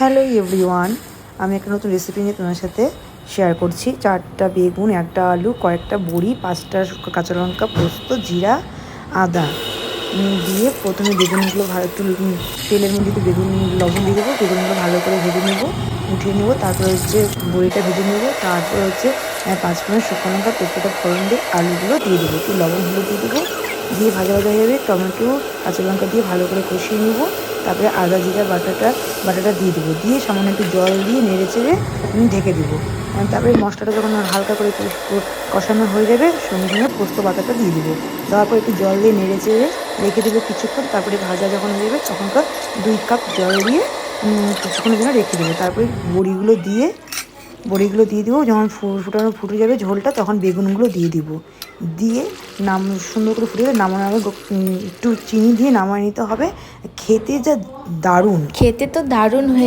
Hello everyone, আমি একটা নতুন রেসিপি নিয়ে তোমার সাথে শেয়ার করছি। 4টা বেগুন, 1টা আলু, কয়েকটা বড়ি, 5টা কাঁচা লঙ্কা, পোস্ত, জিরা, আদা দিয়ে প্রথমে বেগুনগুলো ভালো একটু তেলের মধ্যে একটু বেগুন লবণ দিয়ে দেবো। বেগুনগুলো ভালো করে ভেজে নেবো, উঠিয়ে নেবো। তারপরে হচ্ছে বড়িটা ভেজে নেবো। তারপরে হচ্ছে 5 ফোড়ন, শুকনো লঙ্কা, তেজপাতা ফোড়ন দিয়ে আলুগুলো দিয়ে দেবো। একটু লবণ হলুদ দিয়ে দেবো, দিয়ে ভাজা ভাজা হয়ে যাবে। টমেটো কাঁচা লঙ্কা দিয়ে ভালো করে কষিয়ে নেবো। তারপরে আদা জিরা বাটাটা দিয়ে দেবো, দিয়ে সামান্য একটু জল দিয়ে নেড়ে চেড়ে ঢেকে দেবো। তারপরে মশলাটা যখন হালকা করে কষানো হয়ে যাবে, সঙ্গে সঙ্গে পোস্ত পাতাটা দিয়ে দেবো। দেওয়ার পর একটু জল দিয়ে নেড়ে চেড়ে রেখে দেবো কিছুক্ষণ। তারপরে ভাজা যখন হয়ে যাবে তখনকার 2 কাপ জল দিয়ে কিছুক্ষণের জন্য রেখে দেবো। তারপরে বড়িগুলো দিয়ে দেবো। যখন ফুটে যাবে ঝোলটা, তখন বেগুনগুলো দিয়ে দিব। দিয়ে সুন্দর করে ফুটে যাবে, নামানোর আগে একটু চিনি দিয়ে নামিয়ে নিতে হবে। খেতে যা দারুণ! খেতে তো দারুণ হয়ে